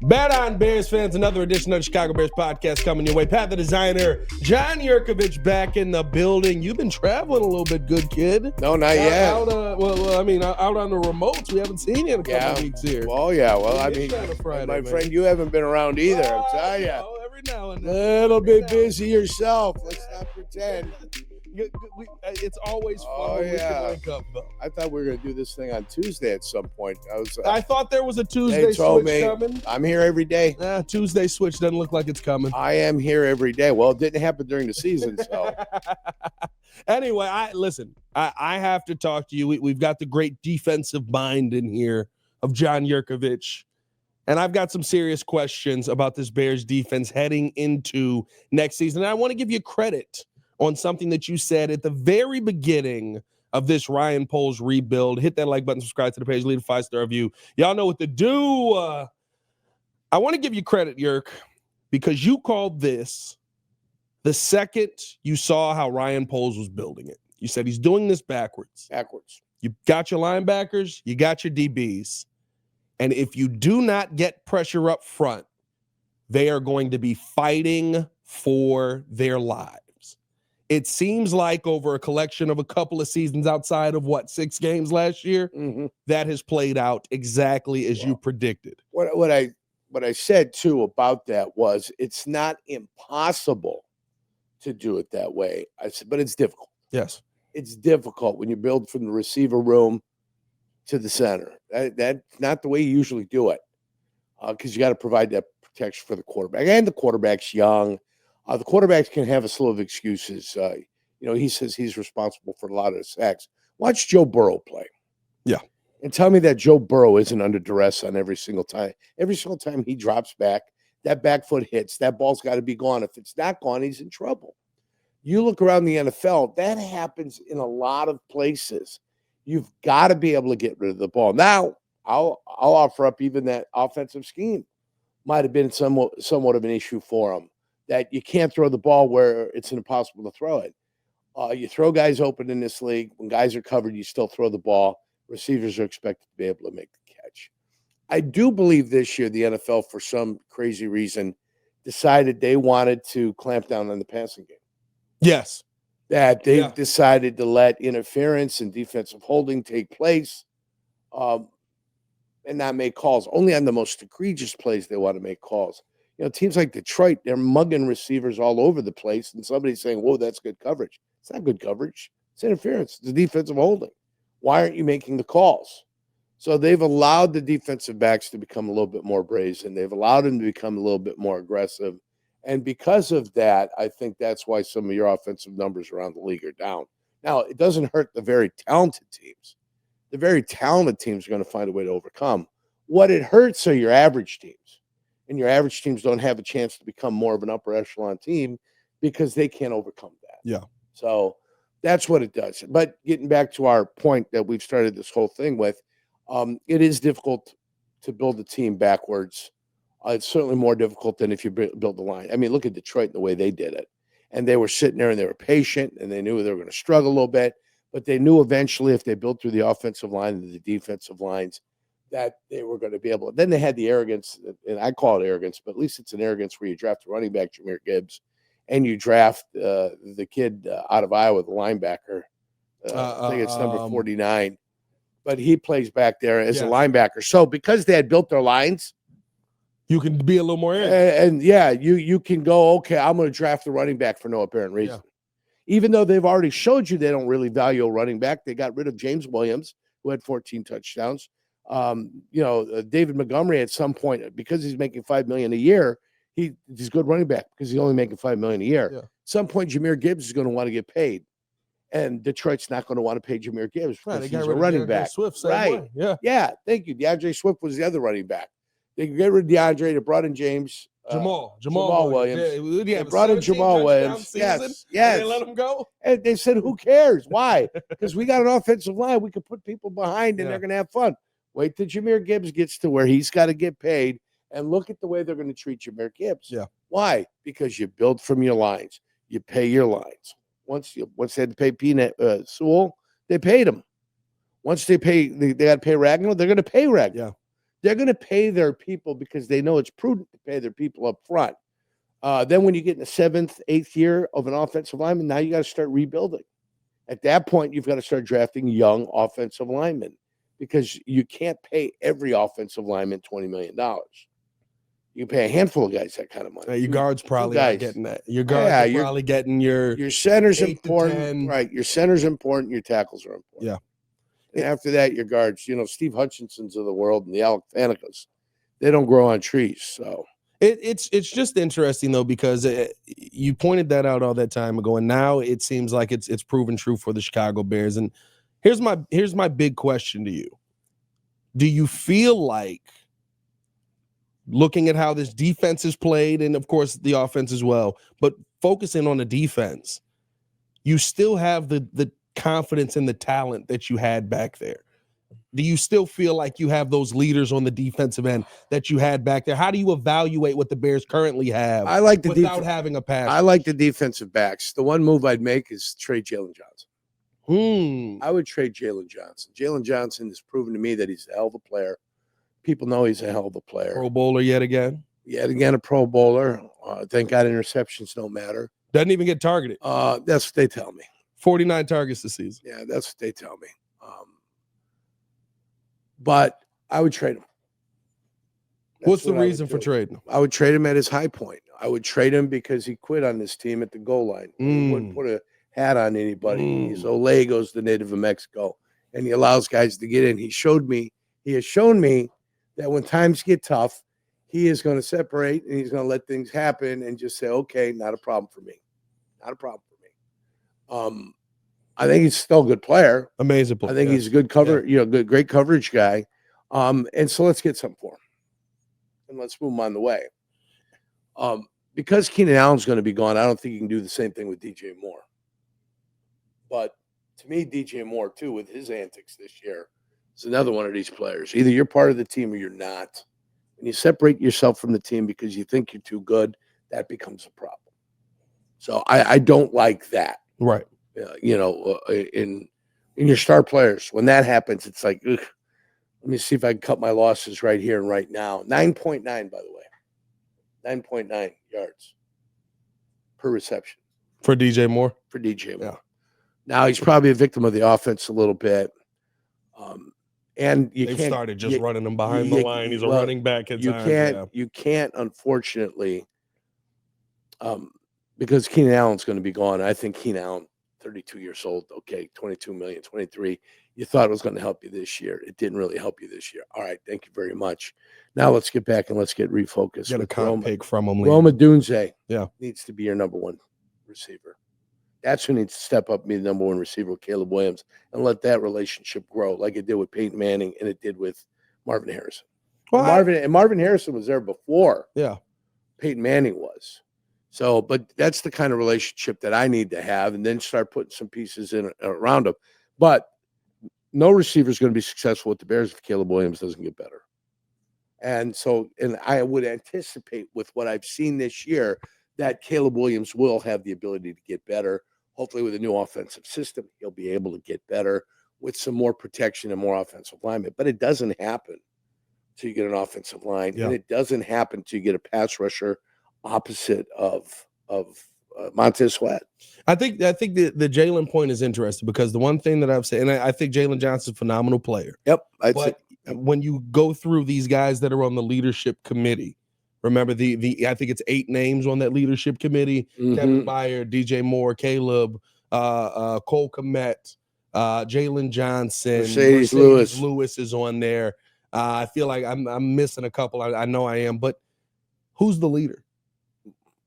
Bet on Bears fans, another edition of the Chicago Bears podcast coming your way. Pat the designer, John Jurkovic back in the building. You've been traveling a little bit, good kid. No, not yet. Out on the remotes. We haven't seen you in a couple of weeks here. Well, yeah. Well, I mean, Friday, my man. friend, you haven't been around either, I'll tell you. Every now and then. Little bit busy yourself. Let's not pretend. It's always fun Oh, when we yeah. can link up, though. I thought we were going to do this thing on Tuesday at some point. I thought there was a Tuesday they told switch me coming. I'm here every day. Tuesday switch doesn't look like it's coming. I am here every day. Well, it didn't happen during the season, so. Anyway, I have to talk to you. We've got the great defensive mind in here of John Jurkovic, and I've got some serious questions about this Bears defense heading into next season. And I want to give you credit on something that you said at the very beginning of this Ryan Poles rebuild. Hit that like button, subscribe to the page, leave a 5-star review. Y'all know what to do. I want to give you credit, Yerk, because you called this the second you saw how Ryan Poles was building it. You said he's doing this backwards. You got your linebackers, you got your DBs. And if you do not get pressure up front, they are going to be fighting for their lives. It seems like over a collection of a couple of seasons outside of 6 games last year, that has played out exactly as you predicted. What I said too about that was it's not impossible to do it that way. I said, but it's difficult. Yes. It's difficult when you build from the receiver room to the center. That's not the way you usually do it, because you got to provide that protection for the quarterback. And the quarterback's young. The quarterbacks can have a slew of excuses. He says he's responsible for a lot of the sacks. Watch Joe Burrow play. Yeah. And tell me that Joe Burrow isn't under duress on every single time. Every single time he drops back, that back foot hits, that ball's got to be gone. If it's not gone, he's in trouble. You look around the NFL, that happens in a lot of places. You've got to be able to get rid of the ball. Now, I'll offer up even that offensive scheme might have been somewhat of an issue for him, that you can't throw the ball where it's impossible to throw it. You throw guys open in this league. When guys are covered, you still throw the ball. Receivers are expected to be able to make the catch. I do believe this year the NFL, for some crazy reason, decided they wanted to clamp down on the passing game. Yes. That they've decided to let interference and defensive holding take place and not make calls. Only on the most egregious plays they want to make calls. Teams like Detroit, they're mugging receivers all over the place, and somebody's saying, whoa, that's good coverage. It's not good coverage. It's interference. It's defensive holding. Why aren't you making the calls? So they've allowed the defensive backs to become a little bit more brazen. They've allowed them to become a little bit more aggressive. And because of that, I think that's why some of your offensive numbers around the league are down. Now, it doesn't hurt the very talented teams. The very talented teams are going to find a way to overcome. What it hurts are your average teams. And your average teams don't have a chance to become more of an upper echelon team because they can't overcome that. Yeah. So that's what it does. But getting back to our point that we've started this whole thing with, it is difficult to build a team backwards. It's certainly more difficult than if you build the line. I mean, look at Detroit and the way they did it. And they were sitting there and they were patient and they knew they were going to struggle a little bit. But they knew eventually if they built through the offensive line and the defensive lines, that they were going to be able to. Then they had the arrogance, and I call it arrogance, but at least it's an arrogance where you draft a running back, Jahmyr Gibbs, and you draft the kid out of Iowa, the linebacker. I think it's number 49. But he plays back there as a linebacker. So because they had built their lines, you can be a little more arrogant. And you can go, okay, I'm going to draft the running back for no apparent reason. Yeah. Even though they've already showed you they don't really value a running back. They got rid of James Williams, who had 14 touchdowns. David Montgomery at some point, because he's making $5 million a year, he's a good running back because he's only making $5 million a year. Yeah. At some point, Jahmyr Gibbs is going to want to get paid, and Detroit's not going to want to pay Jahmyr Gibbs because he's a running back. Swift, right? Way. Yeah. Thank you. DeAndre Swift was the other running back. They get rid of DeAndre. They brought in James. Jamal Williams. They brought in Jamal Williams. Yes. They let him go. And they said, who cares? Why? Because we got an offensive line. We can put people behind, and they're going to have fun. Wait till Jahmyr Gibbs gets to where he's got to get paid, and look at the way they're going to treat Jahmyr Gibbs. Yeah. Why? Because you build from your lines. You pay your lines. Once they had to pay Peanut Sewell, they paid him. Once they got to pay Ragnow, they're going to pay Ragnow. Yeah. they're going to pay their people because they know it's prudent to pay their people up front. Then when you get in the 7th, 8th year of an offensive lineman, now you got to start rebuilding. At that point, you've got to start drafting young offensive linemen because you can't pay every offensive lineman $20 million. You pay a handful of guys that kind of money. Your guards probably aren't getting that. Your guards are probably getting your center's important. Right. Your center's important. Your tackles are important. Yeah. And after that, your guards, Steve Hutchinson's of the world and the Alec Fanekas, they don't grow on trees. So it's just interesting though, because you pointed that out all that time ago, and now it seems like it's proven true for the Chicago Bears. And here's my big question to you: do you feel like, looking at how this defense is played, and of course the offense as well, but focusing on the defense, you still have the confidence and the talent that you had back there? Do you still feel like you have those leaders on the defensive end that you had back there? How do you evaluate what the Bears currently have? I like the without having a pass. I like the defensive backs. The one move I'd make is trade Jaylon Johnson. I would trade Jaylon Johnson. Jaylon Johnson has proven to me that he's a hell of a player. People know he's a hell of a player. Pro Bowler yet again. Yet again, a Pro Bowler. Thank God interceptions don't matter. Doesn't even get targeted. That's what they tell me. 49 targets this season. Yeah, that's what they tell me. But I would trade him. What's the reason for trading him? I would trade him at his high point. I would trade him because he quit on this team at the goal line. He wouldn't put a hat on anybody. He's Olego's the native of Mexico, and he allows guys to get in. He has shown me that when times get tough, he is going to separate and he's going to let things happen and just say, okay, not a problem for me. Not a problem for me. I think he's still a good player. Amazing player. I think he's a good great coverage guy. And so let's get something for him. And let's move him on the way. Because Keenan Allen's going to be gone, I don't think you can do the same thing with DJ Moore. But to me, DJ Moore, too, with his antics this year, is another one of these players. Either you're part of the team or you're not. When you separate yourself from the team because you think you're too good, that becomes a problem. So I don't like that. Right. In your star players, when that happens, it's like, ugh, let me see if I can cut my losses right here and right now. 9.9, by the way. 9.9 yards per reception. For DJ Moore? For DJ Moore. Yeah. Now, he's probably a victim of the offense a little bit. And they've started just running him behind the line. He's a running back at times. You can't, unfortunately, because Keenan Allen's going to be gone. I think Keenan Allen, 32 years old, okay, 22 million, 23. You thought it was going to help you this year. It didn't really help you this year. All right, thank you very much. Now let's get back and let's get refocused. Get a comp pick from him. Roma Dunze needs to be your number one receiver. That's who needs to step up and be the number one receiver with Caleb Williams and let that relationship grow like it did with Peyton Manning and it did with Marvin Harrison. Well, Marvin Harrison was there before Peyton Manning was. So, but that's the kind of relationship that I need to have and then start putting some pieces in around him. But no receiver is going to be successful with the Bears if Caleb Williams doesn't get better. And so, and I would anticipate with what I've seen this year that Caleb Williams will have the ability to get better. Hopefully with a new offensive system, he'll be able to get better with some more protection and more offensive linemen. But it doesn't happen till you get an offensive line. And it doesn't happen till you get a pass rusher opposite of Montez Sweat. I think the Jaylon point is interesting because the one thing that I've said, and I think Jaylon Johnson's a phenomenal player. Yep. When you go through these guys that are on the leadership committee, remember I think it's 8 names on that leadership committee: Kevin Byard, DJ Moore, Caleb, Cole Kmet, Jaylon Johnson, Mercedes Lewis is on there. I feel like I'm missing a couple. I know I am, but who's the leader?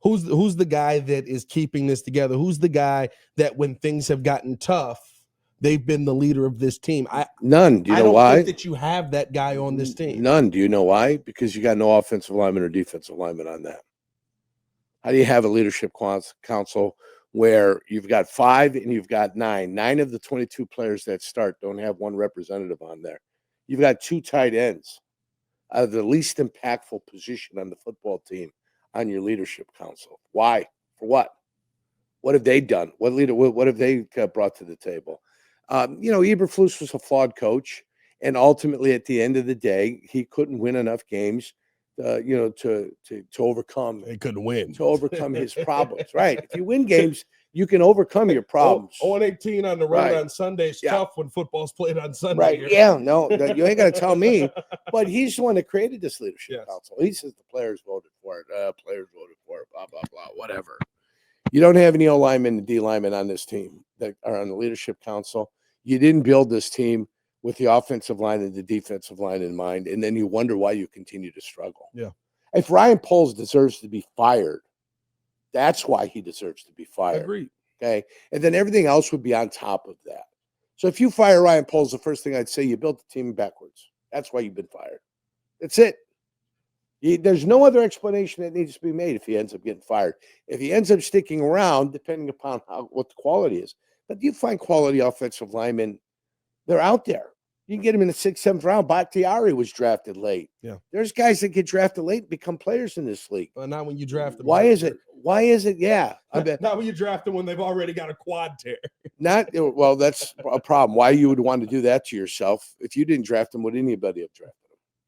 Who's the guy that is keeping this together? Who's the guy that when things have gotten tough, they've been the leader of this team? None. Do you know why? I don't think that you have that guy on this team. None. Do you know why? Because you got no offensive lineman or defensive lineman on that. How do you have a leadership council where you've got 5 and you've got 9? 9 of the 22 players that start don't have one representative on there. You've got 2 tight ends out of the least impactful position on the football team on your leadership council. Why? For what? What have they done? What have they brought to the table? Eberflus was a flawed coach, And ultimately, at the end of the day, he couldn't win enough games, to overcome. They couldn't win. To overcome his problems. Right. If you win games, you can overcome your problems. 0-18 on the road Right. on Sunday is Yeah. tough when football's played on Sunday. Right. Here. Yeah. No, you ain't got to tell me. But he's the one that created this leadership council. He says the players voted for it. Players voted for it. Blah, blah, blah. Whatever. You don't have any O linemen and D linemen on this team that are on the leadership council. You didn't build this team with the offensive line and the defensive line in mind, and then you wonder why you continue to struggle. Yeah. If Ryan Poles deserves to be fired, that's why he deserves to be fired. Agreed. Okay. And then everything else would be on top of that. So if you fire Ryan Poles, the first thing I'd say, you built the team backwards. That's why you've been fired. That's it. There's no other explanation that needs to be made if he ends up getting fired. If he ends up sticking around, depending upon what the quality is. But you find quality offensive linemen, they're out there. You can get them in the 6th, 7th round. Bakhtiari was drafted late. Yeah. There's guys that get drafted late and become players in this league. But not when you draft them. Why is it? Why is it? Yeah. I bet. Not when you draft them when they've already got a quad tear. Well, that's a problem. Why you would want to do that to yourself? If you didn't draft them, would anybody have drafted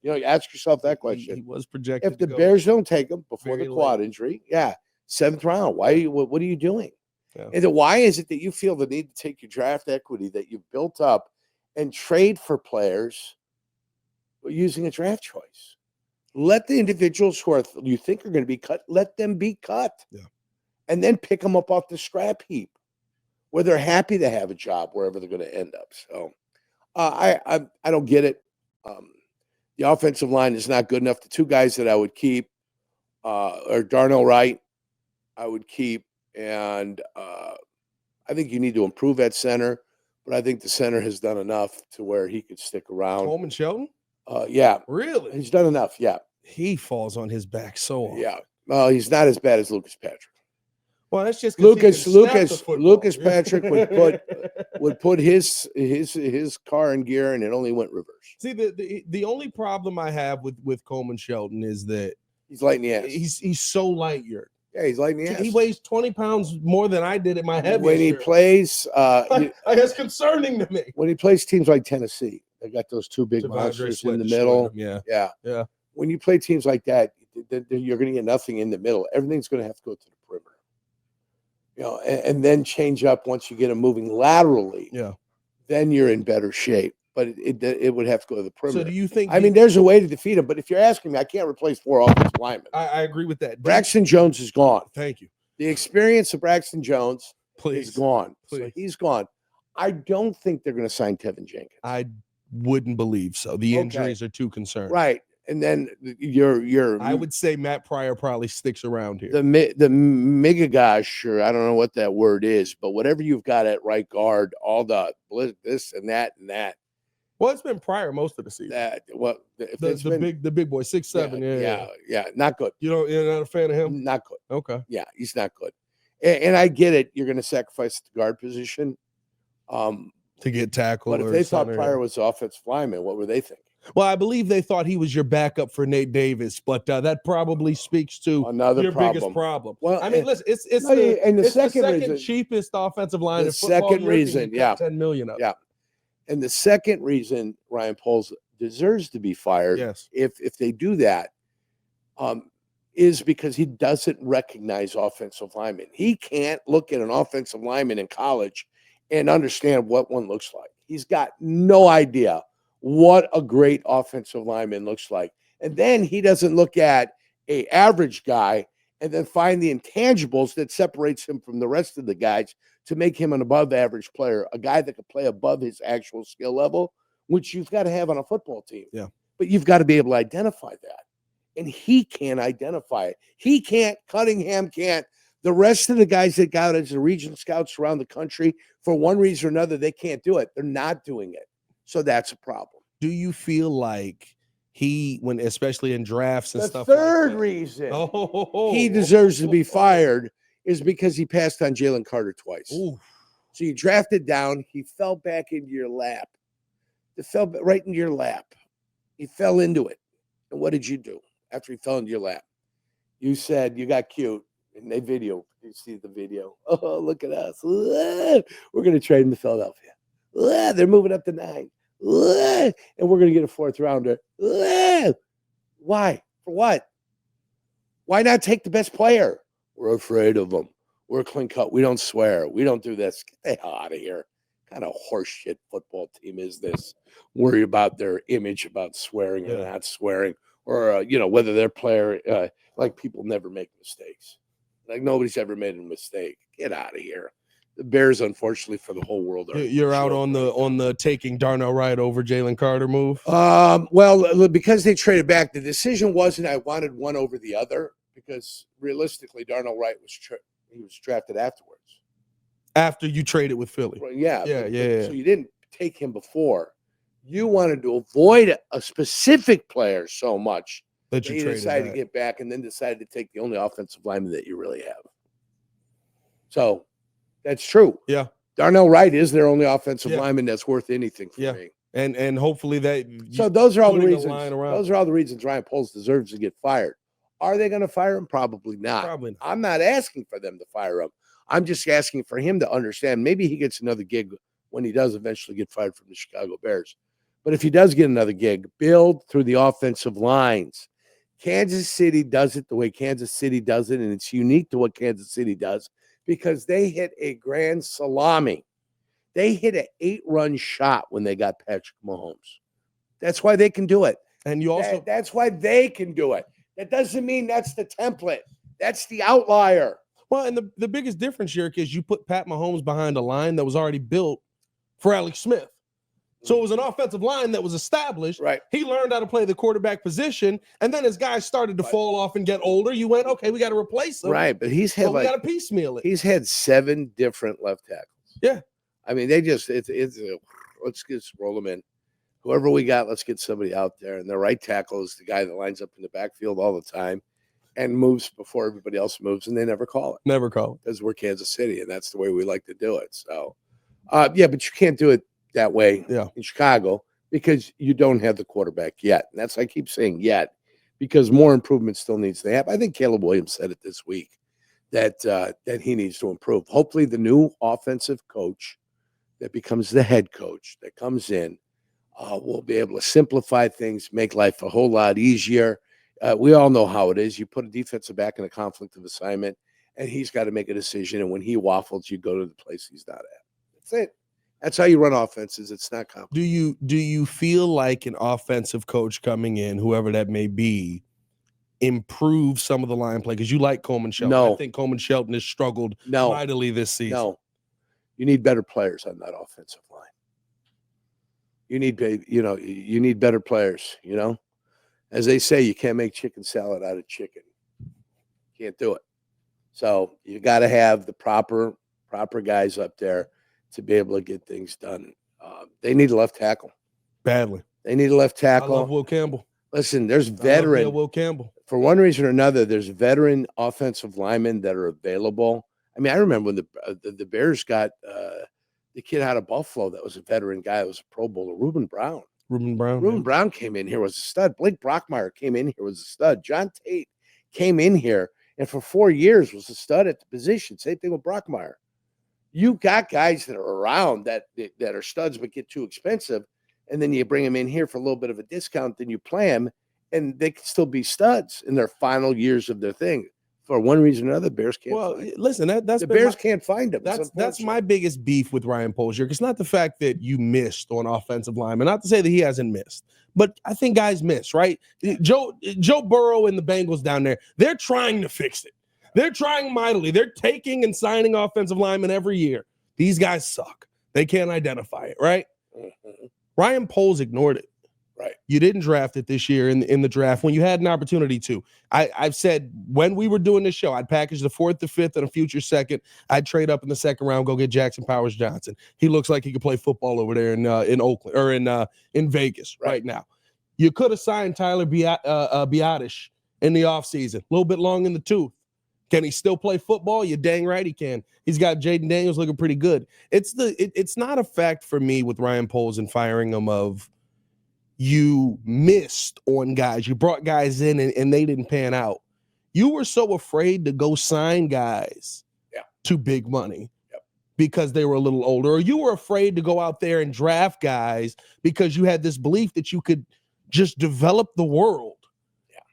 them? Ask yourself that question. He was projected. If the Bears don't take him before the quad injury, 7th round. Why? What are you doing? Yeah. And then why is it that you feel the need to take your draft equity that you've built up and trade for players using a draft choice? Let the individuals who you think are going to be cut, let them be cut. Yeah. And then pick them up off the scrap heap where they're happy to have a job wherever they're going to end up. So I don't get it. The offensive line is not good enough. The two guys that I would keep are Darnell Wright, I would keep, and I think you need to improve at center, but I think the center has done enough to where he could stick around. Coleman Shelton? Yeah. Really? He's done enough, yeah. He falls on his back so often. Yeah. Well, he's not as bad as Lucas Patrick. Well, that's just Lucas Patrick would put his car in gear and it only went reverse. See, the only problem I have with Coleman Shelton is that he's light in the ass. He's so light year. Yeah, he's light in the ass. He weighs 20 pounds more than I did at my heaviest. When he plays, that's concerning to me. When he plays teams like Tennessee, they got those two big monsters in the middle. Yeah. When you play teams like that, you're going to get nothing in the middle. Everything's going to have to go to the perimeter. And then change up once you get them moving laterally. Yeah. Then you're in better shape. But it would have to go to the perimeter. So do you think? I mean, there's a way to defeat him. But if you're asking me, I can't replace 4 offensive linemen. I agree with that. Braxton Jones is gone. Thank you. The experience of Braxton Jones is gone. Please. So he's gone. I don't think they're going to sign Tevin Jenkins. I wouldn't believe so. The injuries are too concerning. Right. And then I would say Matt Pryor probably sticks around here. The Migagosh, or I don't know what that word is, but whatever you've got at right guard, all the this and that and that. Well, it's been Pryor most of the season. The big boy, 6'7". Yeah, not good. You're not a fan of him? Not good. Okay. Yeah, he's not good. And I get it. You're going to sacrifice the guard position to get tackled. But if they thought Pryor was offensive lineman, what were they thinking? Well, I believe they thought he was your backup for Nate Davis, but that probably speaks to your biggest problem. Well, I mean, listen, it's the second cheapest offensive line in football. The second reason, $10 million. Yeah. And the second reason Ryan Poles deserves to be fired, if they do that, is because he doesn't recognize offensive linemen. He can't look at an offensive lineman in college and understand what one looks like. He's got no idea what a great offensive lineman looks like. And then he doesn't look at an average guy and then find the intangibles that separates him from the rest of the guys to make him an above average player, a guy that could play above his actual skill level, which you've got to have on a football team. Yeah. But you've got to be able to identify that. And he can't identify it. He can't, Cunningham can't. The rest of the guys that got as the regional scouts around the country, for one reason or another, they can't do it. They're not doing it. So that's a problem. Do you feel like especially in drafts and stuff? The third reason he deserves to be fired is because he passed on Jaylon Carter twice. Ooh. So you drafted down, he fell back into your lap. It fell right into your lap. He fell into it. And what did you do after he fell into your lap? You said you got cute. And they video. You see the video. Oh, look at us. We're going to trade him to Philadelphia. They're moving up to 9. and we're going to get a 4th rounder. Why? For what? Why not take the best player? We're afraid of them. We're clean cut. We don't swear. We don't do this. Get the hell out of here. What kind of horseshit football team is this? Worry about their image about swearing or not swearing, or whether their player like people never make mistakes. Like nobody's ever made a mistake. Get out of here. The Bears, unfortunately, for the whole world, you're out on the taking Darnell Wright over Jalen Carter move. Well, because they traded back, the decision wasn't I wanted one over the other, because realistically, Darnell Wright was drafted afterwards. After you traded with Philly. Well, yeah. So you didn't take him before. You wanted to avoid a specific player so much that you decided to get back, and then decided to take the only offensive lineman that you really have. So that's true. Yeah. Darnell Wright is their only offensive lineman that's worth anything for me. And hopefully that. So those are all the reasons. Those are all the reasons Ryan Poles deserves to get fired. Are they going to fire him? Probably not. Probably not. I'm not asking for them to fire him. I'm just asking for him to understand. Maybe he gets another gig when he does eventually get fired from the Chicago Bears. But if he does get another gig, build through the offensive lines. Kansas City does it the way Kansas City does it, and it's unique to what Kansas City does because they hit a grand salami. They hit an 8-run shot when they got Patrick Mahomes. That's why they can do it. And you also that's why they can do it. That doesn't mean that's the template. That's the outlier. Well, and the biggest difference, Jurko, is you put Pat Mahomes behind a line that was already built for Alex Smith. So it was an offensive line that was established. Right. He learned how to play the quarterback position, and then as guys started to fall off and get older, you went, okay, we got to replace them. Right, but we got to piecemeal it. He's had 7 different left tackles. Yeah. I mean, let's just roll them in. Whoever we got, let's get somebody out there. And the right tackle is the guy that lines up in the backfield all the time and moves before everybody else moves, and they never call it. Never call it. Because we're Kansas City, and that's the way we like to do it. So, but you can't do it that way in Chicago because you don't have the quarterback yet. And that's I keep saying yet because more improvement still needs to happen. I think Caleb Williams said it this week that he needs to improve. Hopefully the new offensive coach that becomes the head coach that comes in will be able to simplify things, make life a whole lot easier. We all know how it is. You put a defensive back in a conflict of assignment, and he's got to make a decision. And when he waffles, you go to the place he's not at. That's it. That's how you run offenses. It's not complicated. Do you feel like an offensive coach coming in, whoever that may be, improves some of the line play? Because you like Coleman Shelton. No. I think Coleman Shelton has struggled mightily this season. No. You need better players on that offensive line. You need better players, As they say, you can't make chicken salad out of chicken. Can't do it. So you got to have the proper guys up there to be able to get things done. They need a left tackle. Badly. They need a left tackle. I love Will Campbell. Listen, there's veteran. Will Campbell. For one reason or another, there's veteran offensive linemen that are available. I mean, I remember when the Bears got the kid out of Buffalo that was a veteran guy that was a Pro Bowler, Reuben Brown. Reuben Brown came in here, was a stud. Blake Brockmeyer came in here, was a stud. John Tate came in here, and for 4 years was a stud at the position. Same thing with Brockmeyer. You got guys that are around that are studs but get too expensive, and then you bring them in here for a little bit of a discount, then you play them, and they can still be studs in their final years of their thing. For one reason or another, Bears can't. Well, find listen, that's the Bears can't find them. That's my biggest beef with Ryan Poles. It's not the fact that you missed on offensive linemen. Not to say that he hasn't missed, but I think guys miss, right? Joe Burrow and the Bengals down there, they're trying to fix it. They're trying mightily. They're taking and signing offensive linemen every year. These guys suck. They can't identify it, right? Mm-hmm. Ryan Poles ignored it. Right. You didn't draft it this year in the draft when you had an opportunity to. I've said when we were doing this show, I'd package the 4th, the 5th, and a future second. I'd trade up in the second round, go get Jackson Powers Johnson. He looks like he could play football over there in Oakland or in Vegas right now. You could have signed Tyler Biadasz in the offseason. A little bit long in the tooth. Can he still play football? You're dang right he can. He's got Jaden Daniels looking pretty good. It's not a fact for me with Ryan Poles and firing him of you missed on guys. You brought guys in and they didn't pan out. You were so afraid to go sign guys to big money because they were a little older, or you were afraid to go out there and draft guys because you had this belief that you could just develop the world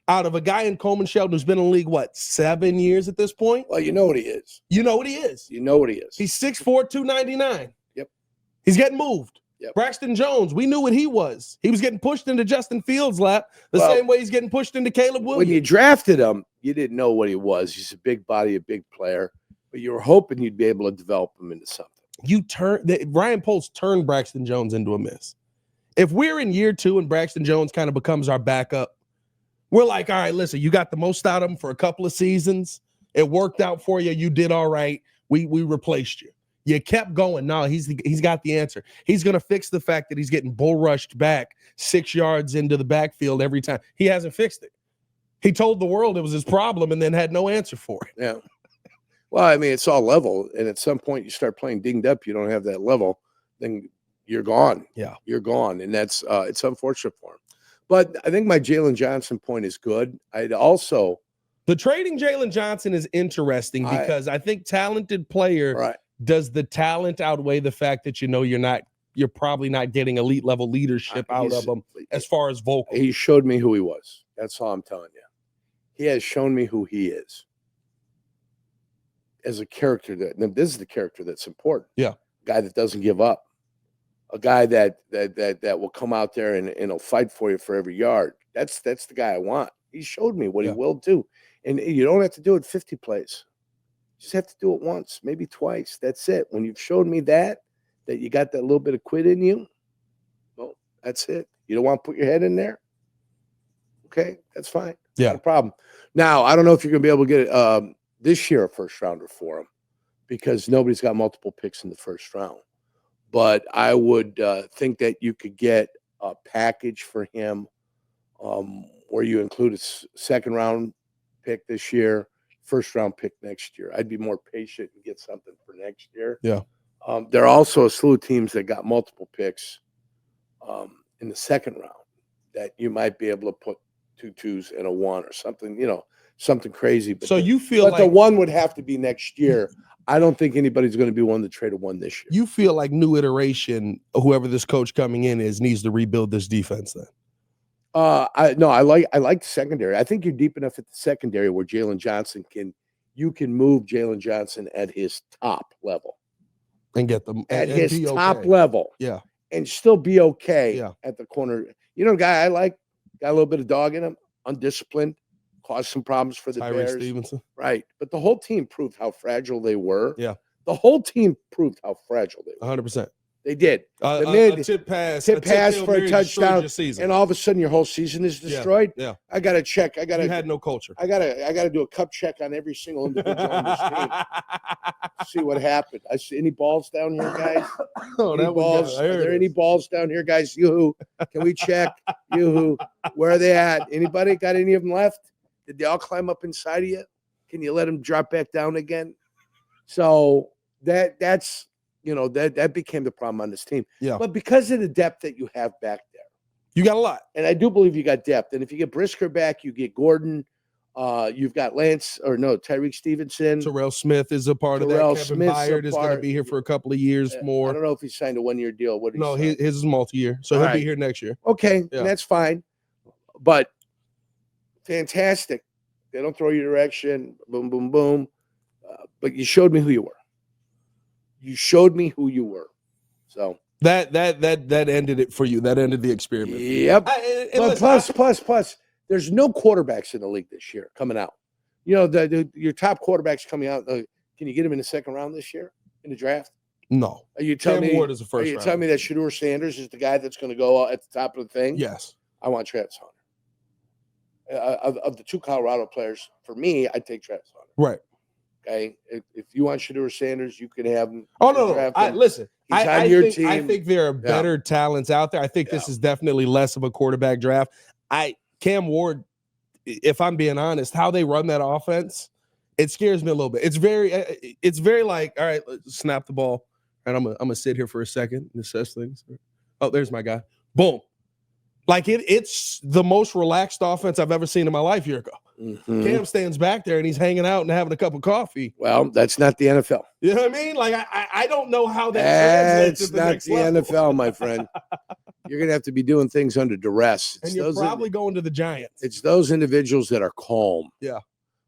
out of a guy in Coleman Shelton who's been in the league, 7 years at this point? Well, you know what he is. You know what he is. You know what he is. He's 6'4", 299. Yep. He's getting moved. Yep. Braxton Jones, we knew what he was. He was getting pushed into Justin Fields' lap the same way he's getting pushed into Caleb Williams. When you drafted him, you didn't know what he was. He's a big body, a big player, but you were hoping you'd be able to develop him into something. Ryan Poles turned Braxton Jones into a miss. If we're in year 2 and Braxton Jones kind of becomes our backup, we're like, all right, listen, you got the most out of him for a couple of seasons. It worked out for you. You did all right. We replaced you. You kept going. No, he's got the answer. He's going to fix the fact that he's getting bull rushed back 6 yards into the backfield every time. He hasn't fixed it. He told the world it was his problem and then had no answer for it. Yeah. Well, I mean, it's all level. And at some point you start playing dinged up, you don't have that level, then you're gone. Yeah. You're gone. And that's it's unfortunate for him. But I think my Jaylon Johnson point is good. I'd also the trading Jaylon Johnson is interesting because I think talented player does the talent outweigh the fact that you're probably not getting elite level leadership out of him as far as vocal. He showed me who he was. That's all I'm telling you. He has shown me who he is as a character. This is the character that's important. Yeah, a guy that doesn't give up. A guy that will come out there and he'll fight for you for every yard. That's the guy I want. He showed me what he will do. And you don't have to do it 50 plays. You just have to do it once, maybe twice. That's it. When you've showed me that you got that little bit of quit in you, well, that's it. You don't want to put your head in there? Okay, that's fine. Yeah. Not a problem. Now, I don't know if you're going to be able to get this year a first rounder for him because nobody's got multiple picks in the first round. But I would think that you could get a package for him where you include a second-round pick this year, first-round pick next year. I'd be more patient and get something for next year. Yeah. There are also a slew of teams that got multiple picks in the second round that you might be able to put 2 2s and a 1 or something, something crazy. But so you feel like the 1 would have to be next year. I don't think anybody's going to be one to trade a 1 this year. You feel like new iteration, whoever this coach coming in is, needs to rebuild this defense then? I like the secondary. I think you're deep enough at the secondary where Jaylon Johnson you can move Jaylon Johnson at his top level. And get them at his top level. Yeah. And still be okay at the corner. A guy I like, got a little bit of dog in him, undisciplined. Caused some problems for the Bears. Stevenson. Right. But the whole team proved how fragile they were. Yeah. The whole team proved how fragile they were. 100%. They did. A tip pass for a touchdown, and all of a sudden your whole season is destroyed. Yeah. I got to check. You had no culture. I got to do a cup check on every single individual on this team. See what happened. I see any balls down here, guys? Balls? Are there any balls down here, guys? Yoo-hoo. Can we check? Yoo-hoo. Where are they at? Anybody got any of them left? Did they all climb up inside of you? Can you let them drop back down again? So that's that became the problem on this team. Yeah. But because of the depth that you have back there, you got a lot. And I do believe you got depth. And if you get Brisker back, you get Gordon. You've got Tyreek Stevenson. Terrell Smith is a part of that. Kevin Byard is going to be here for a couple of years more. I don't know if he signed a 1-year deal. His is multi-year, so he'll be here next year. Okay, that's fine. But fantastic. They don't throw you direction. Boom, boom, boom. But you showed me who you were. So that ended it for you. That ended the experiment. Yep. Plus, there's no quarterbacks in the league this year coming out. Your top quarterbacks coming out. Can you get him in the second round this year in the draft? No. Are you telling me Ward is the first? Are you telling me that Shedeur Sanders is the guy that's going to go at the top of the thing? Yes. I want Travis Hunter. Of the 2 Colorado players, for me, I'd take Travis Hunter. Right. Okay. If you want Shedeur Sanders, you can have him. Oh, no. Listen, he's on your team. I think there are better talents out there. I think this is definitely less of a quarterback draft. Cam Ward, if I'm being honest, how they run that offense, it scares me a little bit. It's very like, all right, let's snap the ball. And I'm gonna sit here for a second and assess things. Oh, there's my guy. Boom. Like it's the most relaxed offense I've ever seen in my life, Jurko. Mhm. Cam stands back there and he's hanging out and having a cup of coffee. Well, that's not the NFL. You know what I mean? Like, I don't know how that translates to the next level. That's not the NFL, my friend. You're going to have to be doing things under duress. And you're probably going to the Giants. It's those individuals that are calm. Yeah.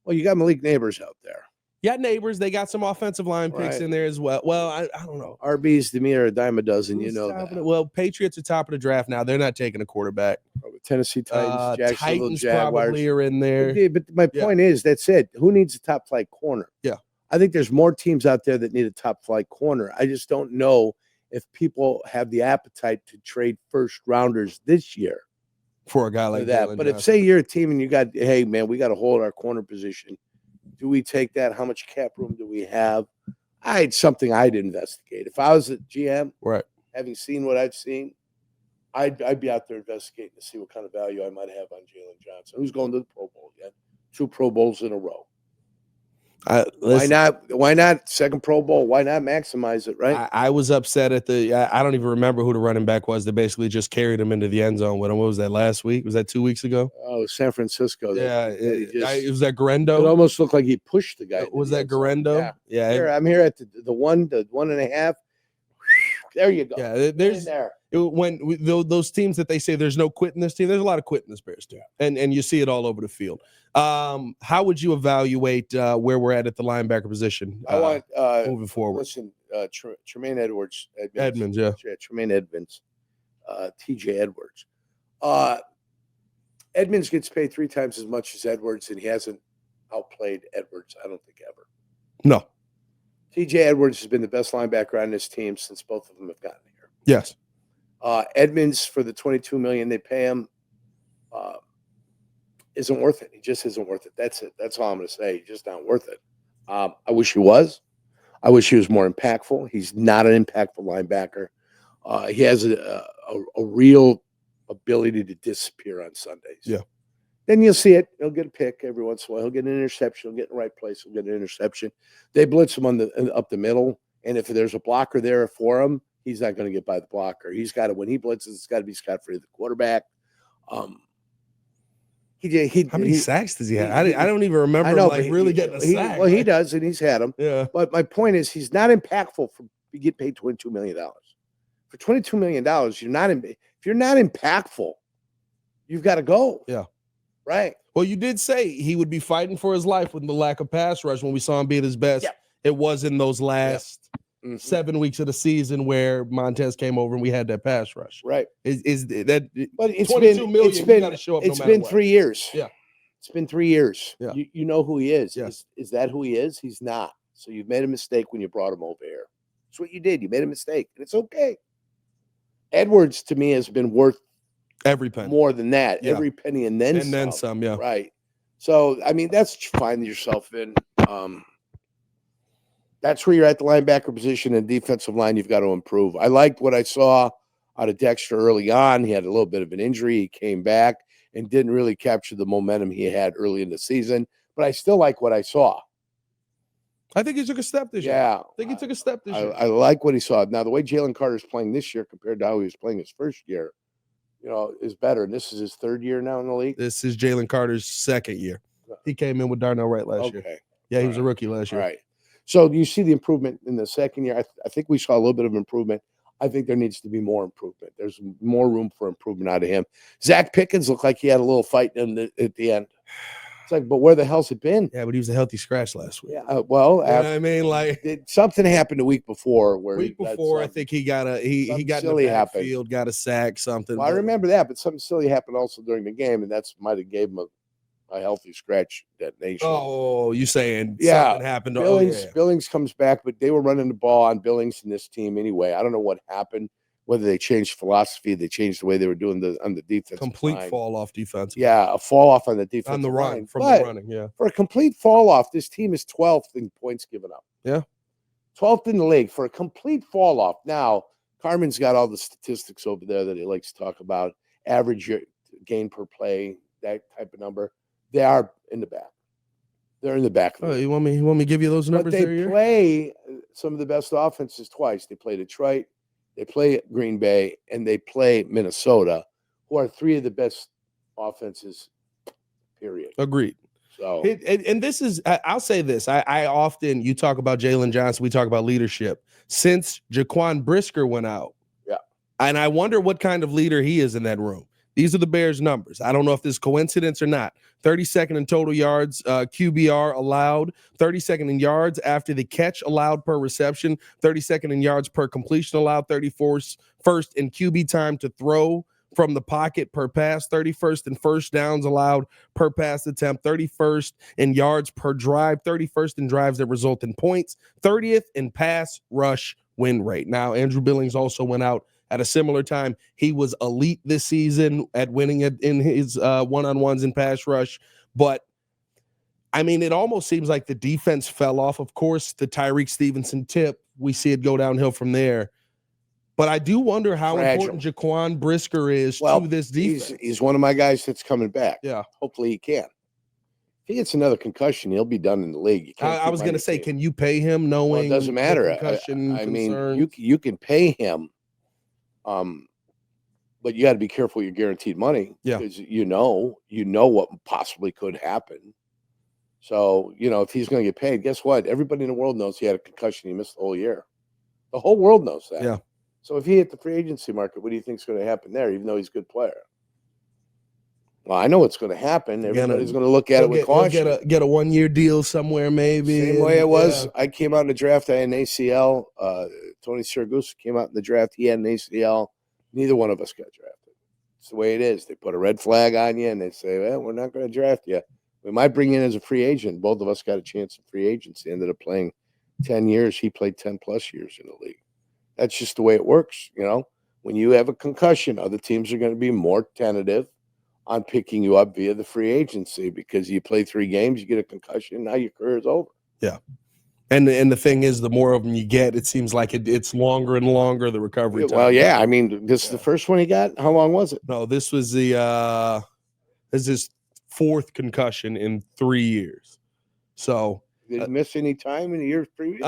Well, you got Malik Neighbors out there. Yeah, Neighbors. They got some offensive line picks in there as well. Well, I don't know. RBs to me are a dime a dozen. You know that. Well, Patriots are top of the draft now. They're not taking a quarterback. Tennessee Titans, Jacksonville Titans Jaguars probably are in there. But my point is, that's it. Who needs a top flight corner? Yeah. I think there's more teams out there that need a top flight corner. I just don't know if people have the appetite to trade first rounders this year for a guy like that. Jaylon But Johnson. if say you're a team and you got, hey man, we got to hold our corner position. Do we take that? How much cap room do we have? It's something I'd investigate. If I was a GM, right, having seen what I've seen, I'd be out there investigating to see what kind of value I might have on Jaylon Johnson, who's going to the Pro Bowl again, 2 Pro Bowls in a row. Why not? Why not second Pro Bowl? Why not maximize it? Right. I was upset at I don't even remember who the running back was that basically just carried him into the end zone with him. What was that, last week? Was that 2 weeks ago? Oh, San Francisco. It was that Garendo. It almost looked like he pushed the guy. Was that Garendo? Yeah. I'm here at the 1.5. There you go. Yeah, there's there. Those teams that they say there's no quit in this team, there's a lot of quit in this Bears team, and you see it all over the field. How would you evaluate where we're at the linebacker position? I want moving forward. Listen, Tremaine Edmunds, Tremaine Edmunds, TJ Edwards. Edmunds gets paid 3 times as much as Edwards, and he hasn't outplayed Edwards, I don't think, ever. No. TJ Edwards has been the best linebacker on this team since both of them have gotten here. Yes. Edmunds, for the $22 million they pay him, isn't worth it. He just isn't worth it. That's it. That's all I'm going to say. He's just not worth it. I wish he was. I wish he was more impactful. He's not an impactful linebacker. He has a real ability to disappear on Sundays. Yeah. Then you'll see it. He'll get a pick every once in a while. He'll get an interception. He'll get in the right place. He'll get an interception. They blitz him up the middle, and if there's a blocker there for him, he's not going to get by the blocker. He's got to, when he blitzes, it's got to be scot-free to the quarterback. How many sacks does he have? I don't even remember really getting a sack. Well, he does, and he's had them. Yeah. But my point is, he's not impactful you get paid $22 million. For $22 million, if you're not impactful, you've got to go. Yeah. Right. Well, you did say he would be fighting for his life with the lack of pass rush when we saw him be at his best. Yep. It was in those last 7 weeks of the season where Montez came over and we had that pass rush. Right. Is that? But it's 22 been, million. It's been, you gotta show up it's no matter been what. 3 years. Yeah. It's been 3 years. Yeah. You know who he is. Yes. Is that who he is? He's not. So you've made a mistake when you brought him over here. That's what you did. You made a mistake, and it's okay. Edwards, to me, has been worth every penny, more than that. Yeah. Every penny, and then some. Yeah. Right. So, I mean, that's what you find yourself in. That's where you're at the linebacker position and defensive line. You've got to improve. I liked what I saw out of Dexter early on. He had a little bit of an injury. He came back and didn't really capture the momentum he had early in the season. But I still like what I saw. I think he took a step this year. Yeah. I think he took a step this year. I like what he saw. Now, the way Jalen Carter's playing this year compared to how he was playing his first year, is better. And this is his 3rd year now in the league. This is Jalen Carter's 2nd year. He came in with Darnell Wright last year. Yeah, he was a rookie last year. Right. So you see the improvement in the 2nd year. I think we saw a little bit of improvement. I think there needs to be more improvement. There's more room for improvement out of him. Zach Pickens looked like he had a little fight at the end. It's like, but where the hell's it been? Yeah, but he was a healthy scratch last week. Yeah, well, you know what I mean, like something happened the week before. I think he got he got in the backfield, got a sack, something. Well, I remember that, but something silly happened also during the game, and that's might have gave him a healthy scratch detonation. Oh, you saying something happened? Billings comes back, but they were running the ball on Billings in this team anyway. I don't know what happened. Whether they changed philosophy, they changed the way they were doing on the defense. Complete fall off defense. Yeah, a fall off on the defense. On the run, line. from the running, yeah. For a complete fall off, this team is 12th in points given up. Yeah. 12th in the league for a complete fall off. Now, Carmen's got all the statistics over there that he likes to talk about. Average gain per play, that type of number. They are in the back. They're in the back. Oh, you want me to give you those numbers? But they play some of the best offenses twice. They play Detroit, they play Green Bay, and they play Minnesota, who are 3 of the best offenses, period. Agreed. So, and this is, I'll say this. I often, you talk about Jaylon Johnson, we talk about leadership. Since Jaquan Brisker went out, yeah. And I wonder what kind of leader he is in that room. These are the Bears' numbers. I don't know if this is coincidence or not. 32nd in total yards, QBR allowed, 32nd in yards after the catch allowed per reception, 32nd in yards per completion allowed, 34th first in QB time to throw from the pocket per pass, 31st in first downs allowed per pass attempt, 31st in yards per drive, 31st in drives that result in points, 30th in pass rush win rate. Now, Andrew Billings also went out at a similar time. He was elite this season at winning it in his one-on-ones in pass rush. But, I mean, it almost seems like the defense fell off. Of course, the Tyreek Stevenson tip, we see it go downhill from there. But I do wonder how important Jaquan Brisker is to this defense. He's one of my guys that's coming back. Yeah. Hopefully he can. If he gets another concussion, he'll be done in the league. I was going to say, can you pay him knowing well, it doesn't matter. I mean, you can pay him. But you got to be careful with your guaranteed money because you know what possibly could happen. So, if he's going to get paid, guess what? Everybody in the world knows he had a concussion. He missed the whole year. The whole world knows that. Yeah. So if he hit the free agency market, what do you think is going to happen there, even though he's a good player? Well, I know what's going to happen. Everybody's going to look at it with caution. Get a 1-year deal somewhere, maybe. Same way it was. I came out in the draft. I had an ACL. Tony Siragusa came out in the draft. He had an ACL. Neither one of us got drafted. It's the way it is. They put a red flag on you, and they say, well, we're not going to draft you. We might bring you in as a free agent. Both of us got a chance in free agency. Ended up playing 10 years. He played 10-plus years in the league. That's just the way it works. When you have a concussion, other teams are going to be more tentative on picking you up via the free agency because you play 3 games, you get a concussion, now your career is over. Yeah. And the thing is, the more of them you get, it seems like it's longer and longer, the recovery time. Well, yeah. I mean, this is the first one he got. How long was it? No, this was this is his 4th concussion in 3 years. So did he miss any time in the years previous?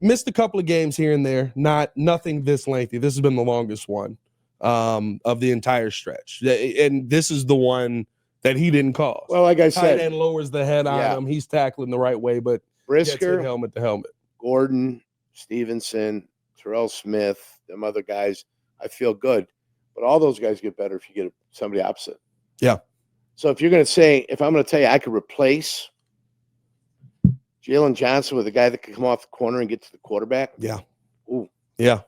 Missed a couple of games here and there. Nothing this lengthy. This has been the longest one of the entire stretch. And this is the one that he didn't cause. Well, like I said, tight end lowers the head on him. He's tackling the right way, but Brisker, helmet to helmet. Gordon, Stevenson, Terrell Smith, them other guys, I feel good. But all those guys get better if you get somebody opposite. Yeah. So if I'm going to tell you I could replace Jaylon Johnson with a guy that could come off the corner and get to the quarterback. Yeah. Ooh. Yeah.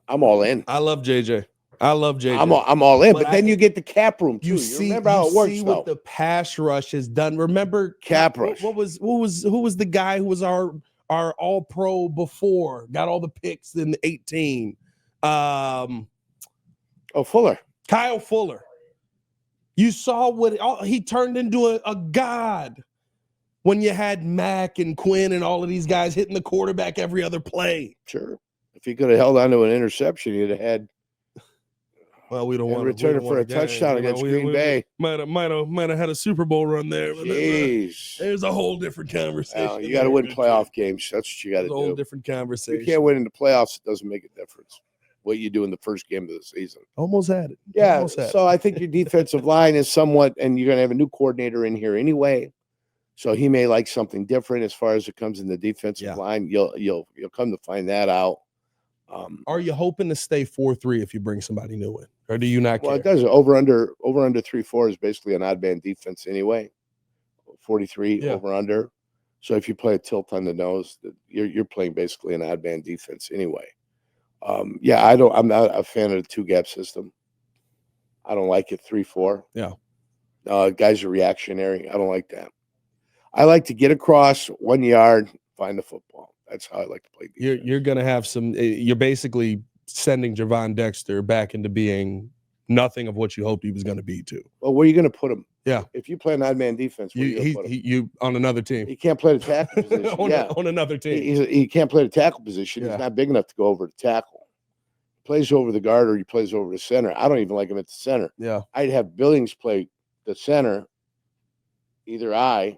I'm all in. I love JJ. I'm all in. But then you get the cap room too. You remember how it works. See what the pass rush has done. Remember cap rush. Who was the guy who was our all pro before? Got all the picks in 18. Fuller. Kyle Fuller. You saw what he turned into a god when you had Mack and Quinn and all of these guys hitting the quarterback every other play. Sure. If he could have held on to an interception, he'd have had. Well, we don't want to return it for a touchdown against Green Bay. Might have had a Super Bowl run there. Jeez. There's a whole different conversation. Well, you got to win playoff games. That's what you got to do. A whole different conversation. If you can't win in the playoffs, it doesn't make a difference what you do in the first game of the season. Almost had it. Yeah. So I think your defensive line is somewhat, and you're going to have a new coordinator in here anyway. So he may like something different as far as it comes in the defensive line. You'll come to find that out. Are you hoping to stay 4-3 if you bring somebody new in, or do you not care? Well, it does. Over under 3-4 is basically an odd man defense anyway. 43 over under. So if you play a tilt on the nose, you're playing basically an odd man defense anyway. I'm not a fan of the 2-gap system. I don't like it 3-4. Yeah. Guys are reactionary. I don't like that. I like to get across 1 yard, find the football. That's how I like to play defense. You're going to have some. You're basically sending Javon Dexter back into being nothing of what you hoped he was going to be too. Well, where are you going to put him? Yeah. If you play an odd man defense, where you put him? You on another team. He can't play the tackle position. on another team. He can't play the tackle position. He's not big enough to go over the tackle. He plays over the guard or he plays over the center. I don't even like him at the center. Yeah. I'd have Billings play the center, either eye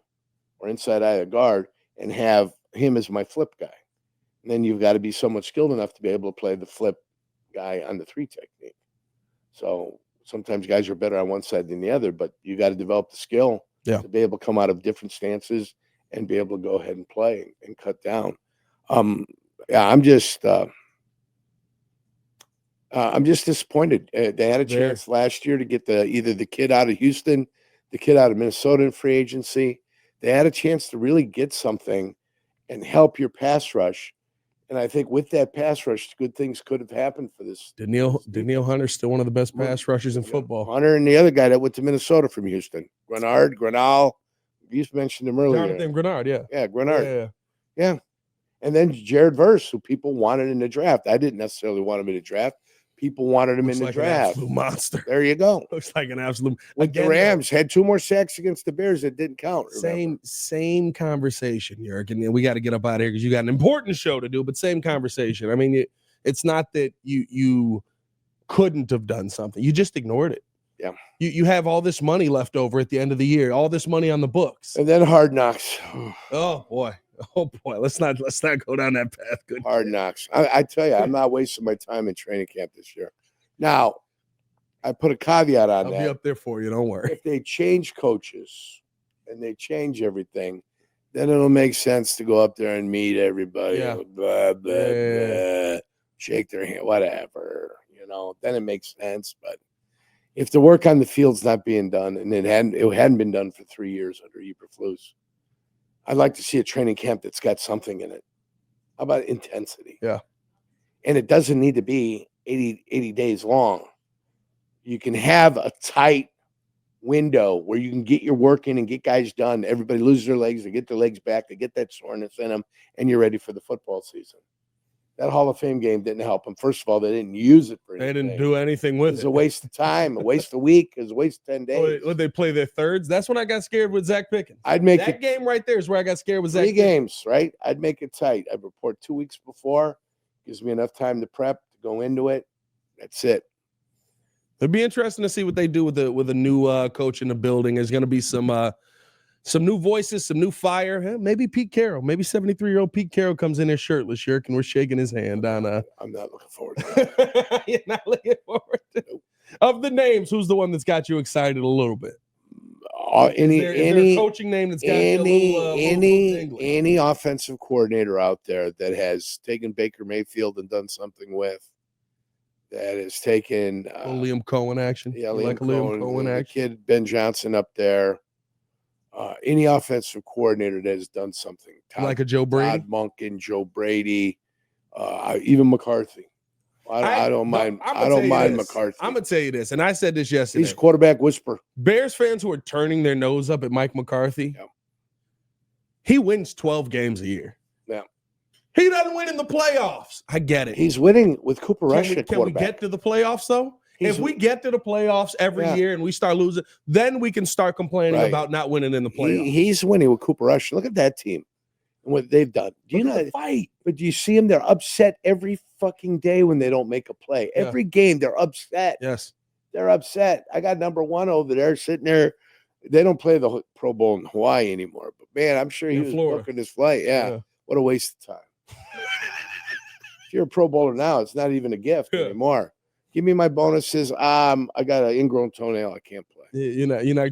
or inside eye of guard, and have him as my flip guy. And then you've got to be somewhat skilled enough to be able to play the flip guy on the 3 technique. So sometimes guys are better on one side than the other, but you got to develop the skill. Yeah. to be able to come out of different stances and be able to go ahead and play and cut down. Yeah, I'm just disappointed. They had a chance last year to get either the kid out of Houston, the kid out of Minnesota in free agency. They had a chance to really get something and help your pass rush. And I think with that pass rush, good things could have happened for this. Daniil Hunter's still one of the best pass rushers in football. Hunter and the other guy that went to Minnesota from Houston, Grenard. You mentioned him earlier. Jonathan Grenard, yeah. Yeah, Grenard. Yeah. And then Jared Verse, who people wanted in the draft. I didn't necessarily want him in the draft. People wanted him in the draft. An absolute monster. There you go. Looks like an absolute. Like the Rams had 2 more sacks against the Bears that didn't count. Same conversation, Jurk. And we got to get up out of here because you got an important show to do. But same conversation. I mean, it's not that you couldn't have done something. You just ignored it. Yeah. You have all this money left over at the end of the year. All this money on the books. And then Hard Knocks. Oh boy. Let's not go down that path. Good. Hard Knocks. I tell you, I'm not wasting my time in training camp this year. Now, I put a caveat on that. I'll be up there for you. Don't worry. If they change coaches and they change everything, then it'll make sense to go up there and meet everybody. Yeah. Blah, blah, blah, shake their hand, whatever. Then it makes sense. But if the work on the field's not being done, and it hadn't been done for 3 years under Eberflus, I'd like to see a training camp that's got something in it. How about intensity? Yeah. And it doesn't need to be 80 days long. You can have a tight window where you can get your work in and get guys done. Everybody loses their legs. They get their legs back. They get that soreness in them, and you're ready for the football season. That Hall of Fame game didn't help them. First of all, they didn't use it for anything. They didn't do anything with it. It was a waste of time, a waste of a week, it was a waste of 10 days. Would they play their thirds? That's when I got scared with Zach Pickens. I'd make that game right there is where I got scared with Zach 3 games, right? I'd make it tight. I'd report 2 weeks before. Gives me enough time to prep, to go into it. That's it. It'd be interesting to see what they do with a new coach in the building. There's going to be some new voices, some new fire. Maybe Pete Carroll, maybe 73-year-old Pete Carroll comes in there shirtless, Jurk, and we're shaking his hand on. I'm not looking forward to that. You're not looking forward to it. Of the names, who's the one that's got you excited a little bit? Is there a coaching name that's got you a little any offensive coordinator out there that has taken Baker Mayfield and done something with, that has taken Liam Cohen action. Yeah, Liam Cohen action. Kid Ben Johnson up there. Any offensive coordinator that has done something, like a Joe Brady, Todd Monken, Joe Brady, even McCarthy. I don't mind. I don't mind McCarthy. I'm gonna tell you this, and I said this yesterday. He's quarterback whisperer. Bears fans who are turning their nose up at Mike McCarthy. Yeah. He wins 12 games a year. Yeah. He doesn't win in the playoffs. I get it. He's winning with Cooper Rush at quarterback. Can we get to the playoffs though? If we get to the playoffs every year and we start losing, then we can start complaining about not winning in the playoffs. He's winning with Cooper Rush. Look at that team and what they've done. Do you know fight? But do you see them? They're upset every fucking day when they don't make a play. Yeah. Every game, they're upset. Yes. They're upset. I got number 1 over there sitting there. They don't play the Pro Bowl in Hawaii anymore. But, man, I'm sure he was booking his flight. Yeah. What a waste of time. If you're a Pro Bowler now, it's not even a gift anymore. Give me my bonuses. I got an ingrown toenail. I can't play.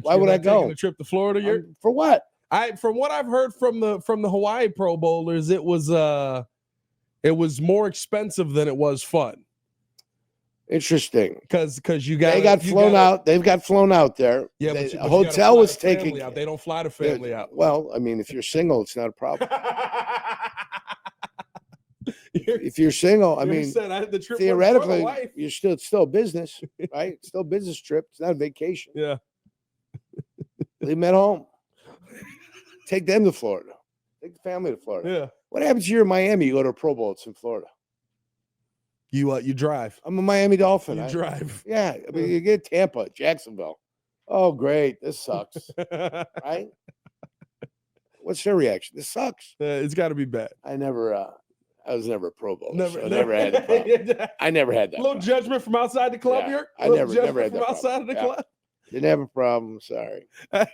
Why would I go? Taking a trip to Florida? For what? From what I've heard from the Hawaii Pro Bowlers, it was more expensive than it was fun. Interesting. Because they've got flown out there. Yeah, but a hotel was taking out. They don't fly the family out. Well, I mean, if you're single, it's not a problem. If you're single, I mean, theoretically, you're still business, right? Still a business trip. It's not a vacation. Yeah. Leave them at home. Take them to Florida. Take the family to Florida. Yeah. What happens here in Miami? You go to a Pro Bowl. It's in Florida. You drive. I'm a Miami Dolphin. You drive. Yeah. I mean, you get Tampa, Jacksonville. Oh, great. This sucks. Right? What's their reaction? This sucks. It's got to be bad. I was never a Pro Bowl. Never had that problem. I never had that. A little judgment from outside the club here. I never had that from outside of the club. Didn't have a problem. Sorry. All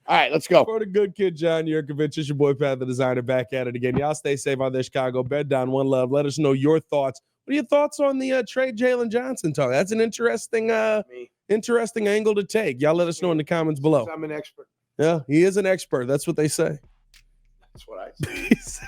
right, let's go. For the good kid, John Jurkovich, it's your boy Pat, the designer, back at it again. Y'all stay safe out there, Chicago. Bed down, one love. Let us know your thoughts. What are your thoughts on the trade Jaylon Johnson talk? That's an interesting angle to take. Y'all let us know in the comments below. I'm an expert. Yeah, he is an expert. That's what they say. That's what I say.